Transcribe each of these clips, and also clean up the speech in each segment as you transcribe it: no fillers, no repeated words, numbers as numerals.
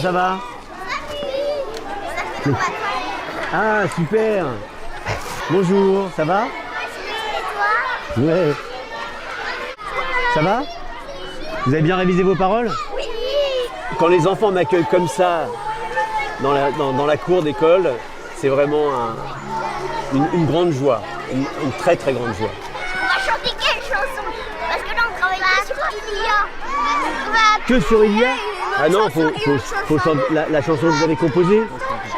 ça va? Ah, super. Bonjour, ça va? Ouais. Ça va? Vous avez bien révisé vos paroles? Oui. Quand les enfants m'accueillent comme ça dans la cour d'école, c'est vraiment une grande joie, une très très grande joie. On va chanter quelle chanson? Parce que là on travaille pas sur Ilia. Que sur Ilia? Ah non, faut chanter la chanson que vous avez composée,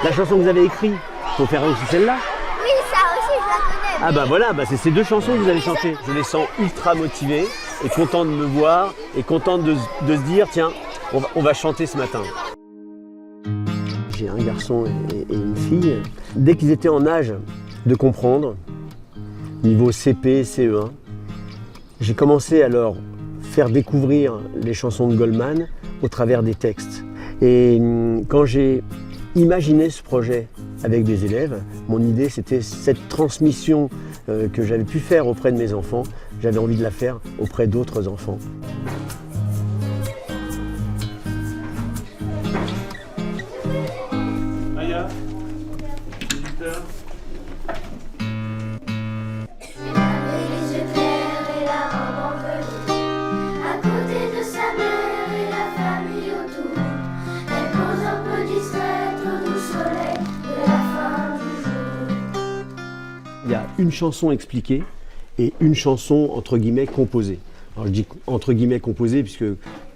la chanson que vous avez écrite. Faut faire aussi celle-là. Oui, ça aussi je la connais. Ah bah voilà, c'est ces deux chansons que vous avez chantées. Je les sens ultra motivés et contents de me voir et contents de se dire tiens, on va chanter ce matin. J'ai un garçon et une fille. Dès qu'ils étaient en âge de comprendre, niveau CP, CE1, j'ai commencé à leur faire découvrir les chansons de Goldman au travers des textes. Et quand j'ai imaginé ce projet avec des élèves, mon idée c'était cette transmission que j'avais pu faire auprès de mes enfants, j'avais envie de la faire auprès d'autres enfants. Aya, visiteur. Il y a une chanson expliquée et une chanson entre guillemets composée. Alors je dis entre guillemets composée puisque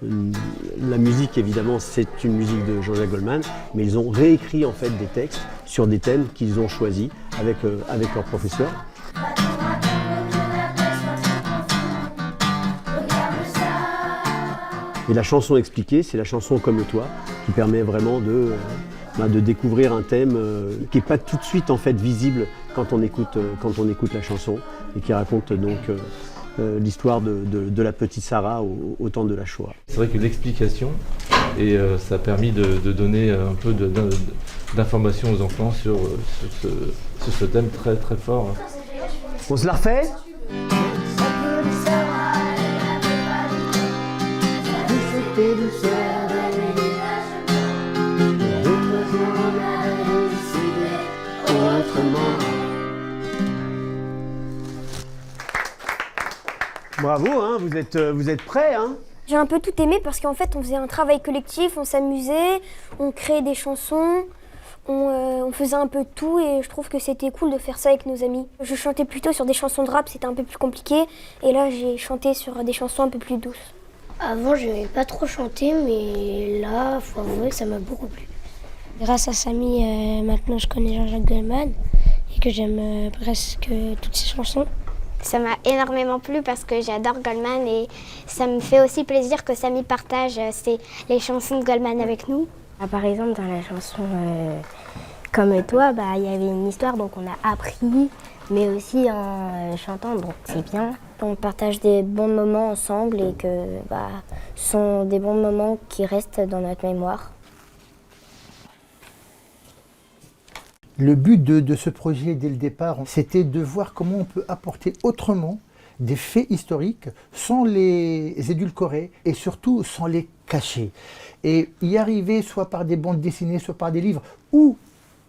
la musique évidemment c'est une musique de Jean-Jacques Goldman, mais ils ont réécrit en fait des textes sur des thèmes qu'ils ont choisis avec leur professeur. Et la chanson expliquée, c'est la chanson Comme toi qui permet vraiment de découvrir un thème qui n'est pas tout de suite en fait visible quand on écoute la chanson et qui raconte donc l'histoire de la petite Sarah au temps de la Shoah. C'est vrai que l'explication, et ça a permis de donner un peu d'informations aux enfants sur ce thème très très fort. On se la refait ? Bravo, hein, vous êtes prêts, hein? J'ai un peu tout aimé parce qu'en fait on faisait un travail collectif, on s'amusait, on créait des chansons, on faisait un peu de tout et je trouve que c'était cool de faire ça avec nos amis. Je chantais plutôt sur des chansons de rap, c'était un peu plus compliqué et là j'ai chanté sur des chansons un peu plus douces. Avant je n'aimais pas trop chanter mais là faut avouer que ça m'a beaucoup plu. Grâce à Samy, maintenant je connais Jean-Jacques Goldman et que j'aime presque toutes ses chansons. Ça m'a énormément plu parce que j'adore Goldman et ça me fait aussi plaisir que Samy partage les chansons de Goldman avec nous. Par exemple, dans la chanson Comme toi, il y avait une histoire, donc on a appris, mais aussi en chantant, donc c'est bien. On partage des bons moments ensemble et que ce sont des bons moments qui restent dans notre mémoire. Le but de ce projet, dès le départ, c'était de voir comment on peut apporter autrement des faits historiques sans les édulcorer et surtout sans les cacher. Et y arriver soit par des bandes dessinées, soit par des livres, ou,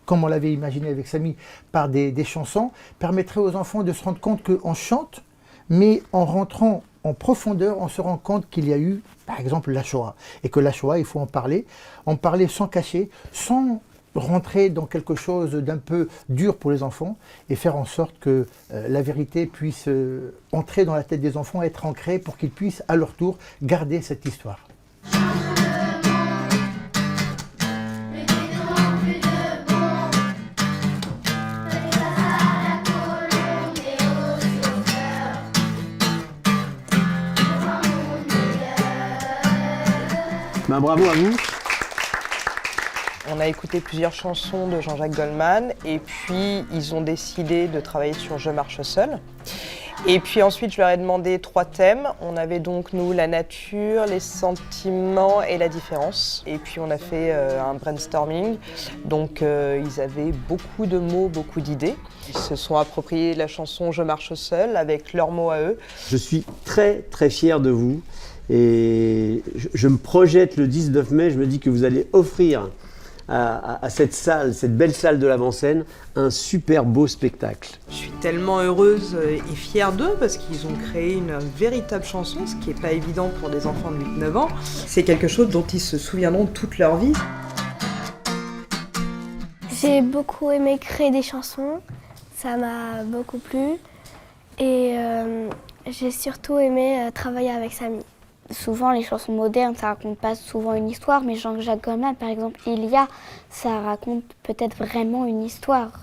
comme on l'avait imaginé avec Samy, par des chansons, permettrait aux enfants de se rendre compte qu'on chante, mais en rentrant en profondeur, on se rend compte qu'il y a eu, par exemple, la Shoah. Et que la Shoah, il faut en parler sans cacher, sans rentrer dans quelque chose d'un peu dur pour les enfants et faire en sorte que la vérité puisse entrer dans la tête des enfants, être ancrée pour qu'ils puissent à leur tour garder cette histoire. Bravo à vous. On a écouté plusieurs chansons de Jean-Jacques Goldman et puis ils ont décidé de travailler sur Je marche seul. Et puis ensuite, je leur ai demandé 3 thèmes. On avait donc, nous, la nature, les sentiments et la différence. Et puis on a fait un brainstorming. Donc ils avaient beaucoup de mots, beaucoup d'idées. Ils se sont appropriés la chanson Je marche seul avec leurs mots à eux. Je suis très très fier de vous Et je me projette le 19 mai, je me dis que vous allez offrir à cette salle, cette belle salle de l'avant-scène, un super beau spectacle. Je suis tellement heureuse et fière d'eux parce qu'ils ont créé une véritable chanson, ce qui n'est pas évident pour des enfants de 8-9 ans. C'est quelque chose dont ils se souviendront toute leur vie. J'ai beaucoup aimé créer des chansons, ça m'a beaucoup plu et j'ai surtout aimé travailler avec Samy. Souvent, les chansons modernes, ça raconte pas souvent une histoire, mais Jean-Jacques Goldman, par exemple, Ilia, ça raconte peut-être vraiment une histoire.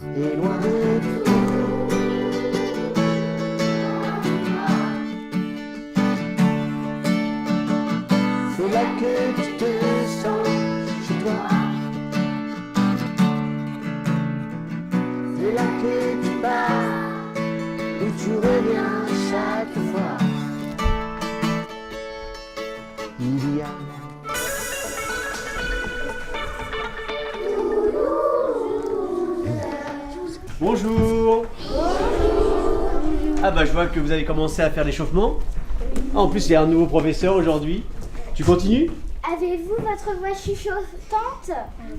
C'est là que tu te sens chez toi. C'est là que tu pars, où tu reviens chaque fois. Il y a... Bonjour. Ah bah je vois que vous avez commencé à faire l'échauffement. Ah, en plus il y a un nouveau professeur aujourd'hui. Tu continues? Avez-vous votre voix chuchotante?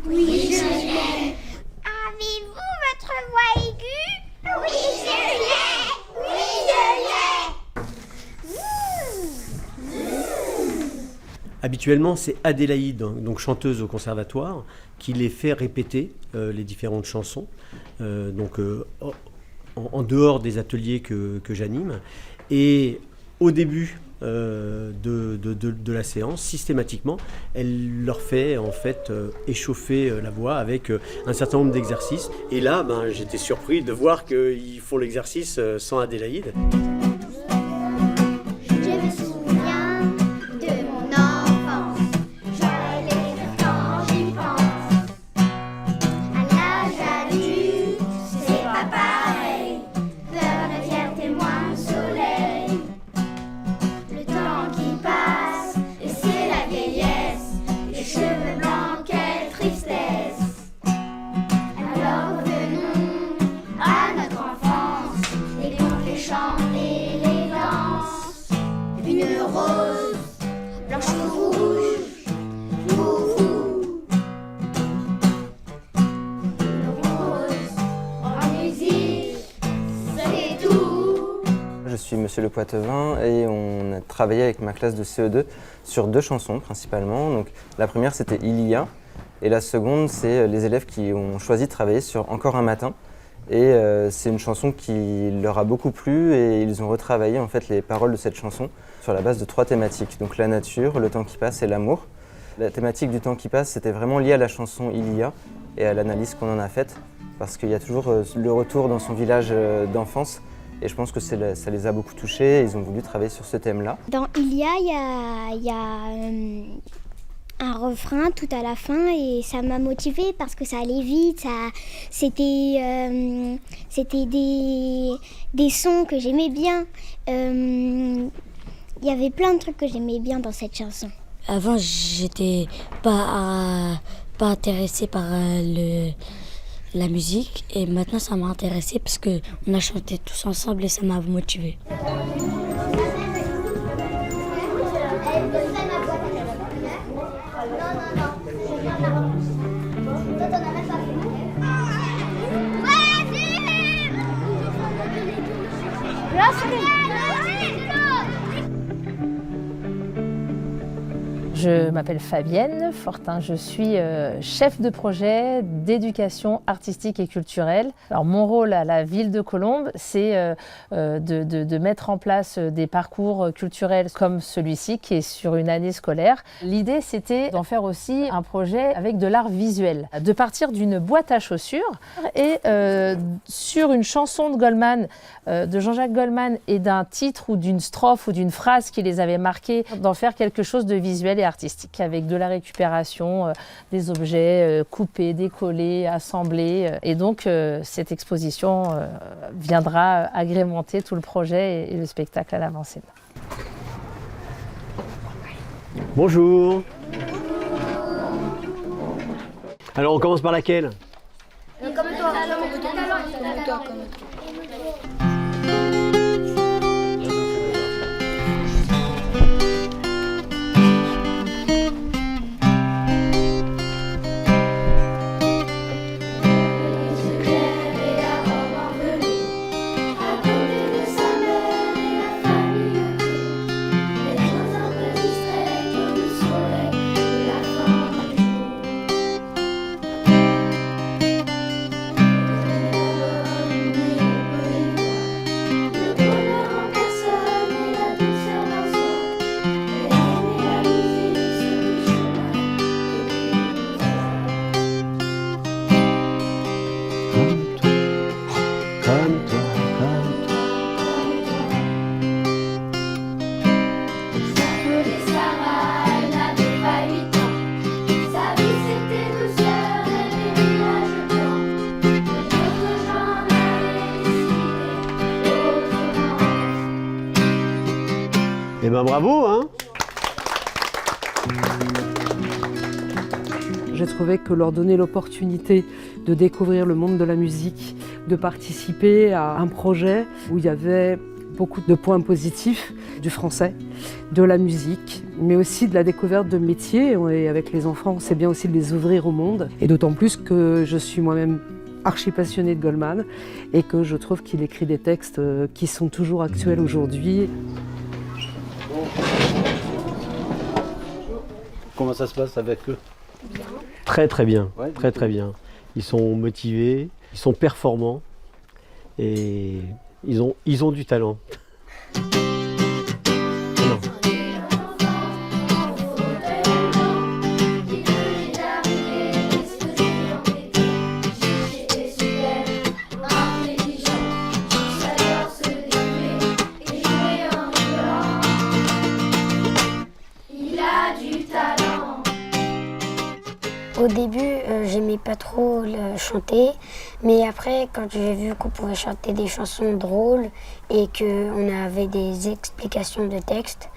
Oui, je l'ai. Avez-vous votre voix aiguë? Oui, je l'ai. Oui, je l'ai. Habituellement, c'est Adélaïde, donc chanteuse au conservatoire, qui les fait répéter les différentes chansons, en dehors des ateliers que j'anime. Et au début de la séance, systématiquement, elle leur fait en fait échauffer la voix avec un certain nombre d'exercices. Et là, j'étais surpris de voir qu'ils font l'exercice sans Adélaïde. Je suis Monsieur Le Poitevin et on a travaillé avec ma classe de CE2 sur 2 chansons principalement. Donc, la première c'était Ilia et la seconde c'est les élèves qui ont choisi de travailler sur Encore un matin. Et c'est une chanson qui leur a beaucoup plu et ils ont retravaillé en fait les paroles de cette chanson sur la base de 3 thématiques. Donc la nature, le temps qui passe et l'amour. La thématique du temps qui passe c'était vraiment lié à la chanson Ilia et à l'analyse qu'on en a faite parce qu'il y a toujours le retour dans son village d'enfance. Et je pense que ça les a beaucoup touchés et ils ont voulu travailler sur ce thème-là. Dans Ilia, il y a un refrain tout à la fin et ça m'a motivée parce que ça allait vite. C'était des sons que j'aimais bien. Il y avait plein de trucs que j'aimais bien dans cette chanson. Avant, j'étais pas intéressée par la musique et maintenant ça m'a intéressée parce qu'on a chanté tous ensemble et ça m'a motivée. Je m'appelle Fabienne Fortin, je suis chef de projet d'éducation artistique et culturelle. Alors, mon rôle à la ville de Colombes, c'est de mettre en place des parcours culturels comme celui-ci qui est sur une année scolaire. L'idée, c'était d'en faire aussi un projet avec de l'art visuel, de partir d'une boîte à chaussures et sur une chanson de Goldman, de Jean-Jacques Goldman et d'un titre ou d'une strophe ou d'une phrase qui les avait marqués, d'en faire quelque chose de visuel et artistique avec de la récupération des objets coupés, décollés, assemblés. Et donc cette exposition viendra agrémenter tout le projet et le spectacle à l'avant-scène. Bonjour. Alors on commence par laquelle? Comme toi. Eh ben bravo, hein. J'ai trouvé que leur donner l'opportunité de découvrir le monde de la musique, de participer à un projet où il y avait beaucoup de points positifs du français, de la musique, mais aussi de la découverte de métiers. Et avec les enfants, on sait bien aussi de les ouvrir au monde. Et d'autant plus que je suis moi-même archi passionnée de Goldman et que je trouve qu'il écrit des textes qui sont toujours actuels aujourd'hui. Comment ça se passe avec eux? Très très bien, très très bien. Ils sont motivés, ils sont performants et ils ont du talent. Non. Au début, j'aimais pas trop chanter, mais après, quand j'ai vu qu'on pouvait chanter des chansons drôles et qu'on avait des explications de texte,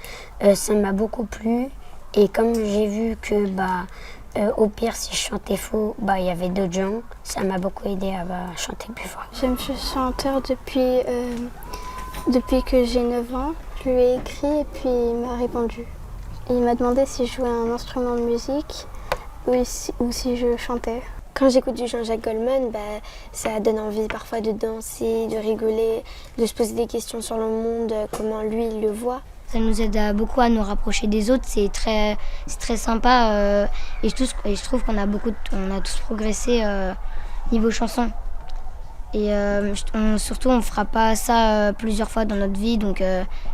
ça m'a beaucoup plu. Et comme j'ai vu que, au pire, si je chantais faux, il y avait d'autres gens, ça m'a beaucoup aidé à chanter plus fort. Je suis chanteur depuis que j'ai 9 ans. Je lui ai écrit et puis il m'a répondu. Il m'a demandé si je jouais un instrument de musique ou si je chantais. Quand j'écoute du Jean-Jacques Goldman, ça donne envie parfois de danser, de rigoler, de se poser des questions sur le monde, comment lui il le voit. Ça nous aide beaucoup à nous rapprocher des autres, c'est très sympa et je trouve qu'on a tous progressé niveau chanson. Et surtout on fera pas ça plusieurs fois dans notre vie, donc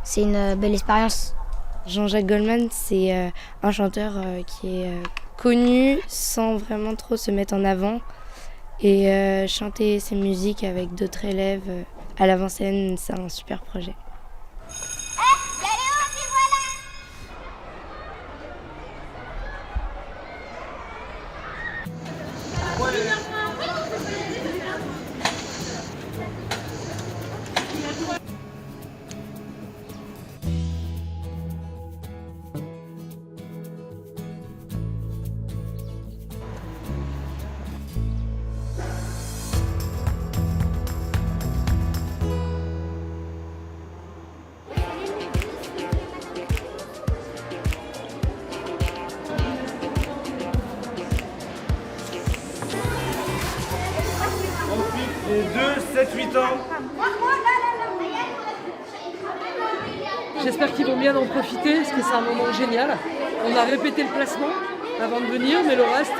c'est une belle expérience. Jean-Jacques Goldman, c'est un chanteur qui est connu sans vraiment trop se mettre en avant. Et chanter ses musiques avec d'autres élèves à l'avant-scène, c'est un super projet. Les 2, 7, 8 ans. J'espère qu'ils vont bien en profiter parce que c'est un moment génial. On a répété le placement avant de venir, mais le reste,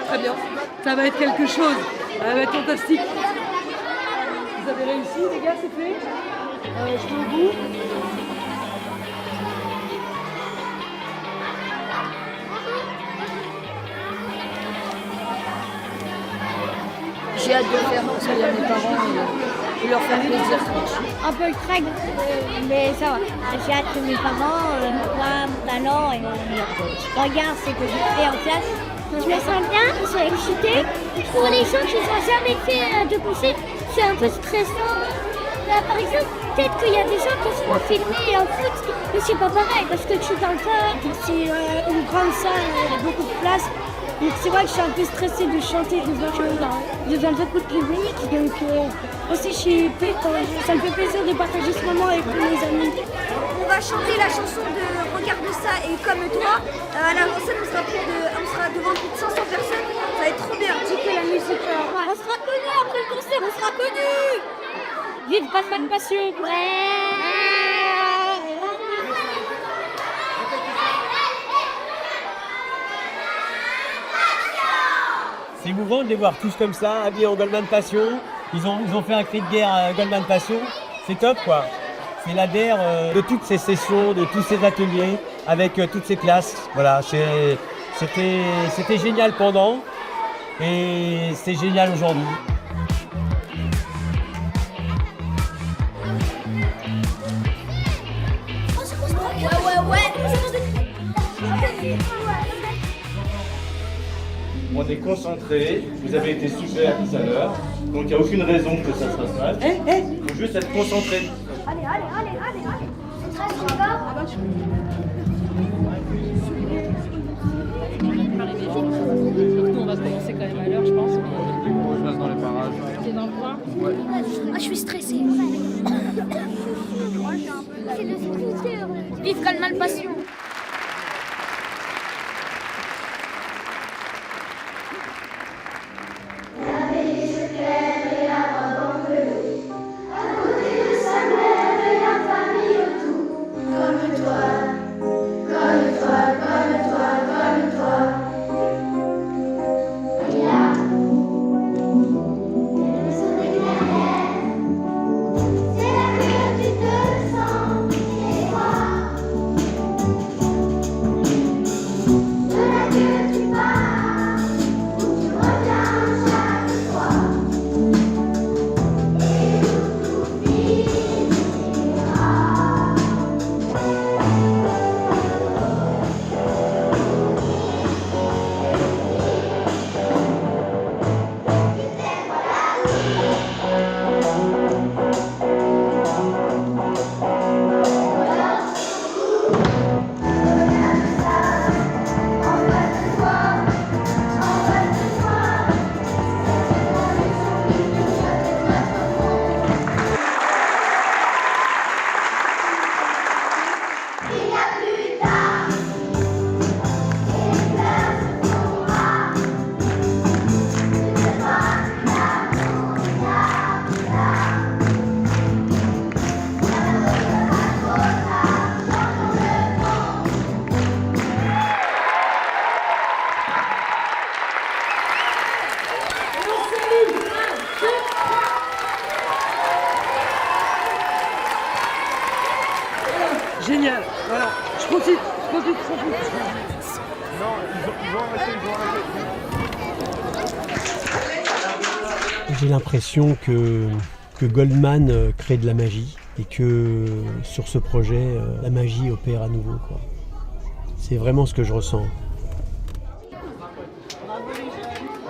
très bien. Ça va être quelque chose, ça va être fantastique. Vous avez réussi les gars, c'est fait. Je suis au bout. J'ai hâte de le faire parce qu'il y a mes parents et leur faire plaisir. Un peu le trac, mais ça va. J'ai hâte que mes parents voient mon talent et regardent ce que j'ai fait en classe. Je me sens bien, ils sont excités. Pour les gens qui n'ont jamais fait de concert, c'est un peu stressant. Là, par exemple, peut-être qu'il y a des gens qui se font filmer en foot, mais c'est pas pareil parce que tu parles pas. C'est une grande salle, il y a beaucoup de place. Donc c'est vrai que je suis un peu stressée de chanter devant beaucoup de public. Donc aussi ça me fait plaisir de partager ce moment avec mes amis. On va chanter la chanson de Regarde ça et Comme toi. À l'avant-scène, on sera devant plus de 500 personnes. Ça va être trop bien. Tu fais la musique. On sera connus après le concert, on sera connus. Vive Batman Passion. Ouais. C'est émouvant de les voir tous comme ça, habillés en Goldman Passion. Ils ont fait un cri de guerre à Goldman Passion. C'est top quoi. C'est l'adhère de toutes ces sessions, de tous ces ateliers, avec toutes ces classes. Voilà, c'était génial pendant et c'est génial aujourd'hui. On est concentré, vous avez été super tout à l'heure, donc il n'y a aucune raison que ça se passe mal. Il faut juste être concentré. Allez. On va commencer quand même à l'heure, je pense. Moi, je reste dans les parages. T'es dans le coin? Ouais. Ah, je suis stressée. C'est le scooter. Vive Goldman Passion. Génial, voilà, je profite. Non, ils vont arrêter. J'ai l'impression que Goldman crée de la magie et que sur ce projet, la magie opère à nouveau, quoi. C'est vraiment ce que je ressens.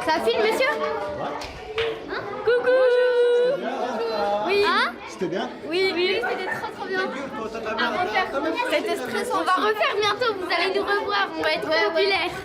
Ça filme, monsieur? Hein? Coucou! Oui? Hein? C'était bien? Oui, c'était trop bien. À refaire. C'était stressant. On va refaire bientôt, vous allez nous revoir, on va être populaires.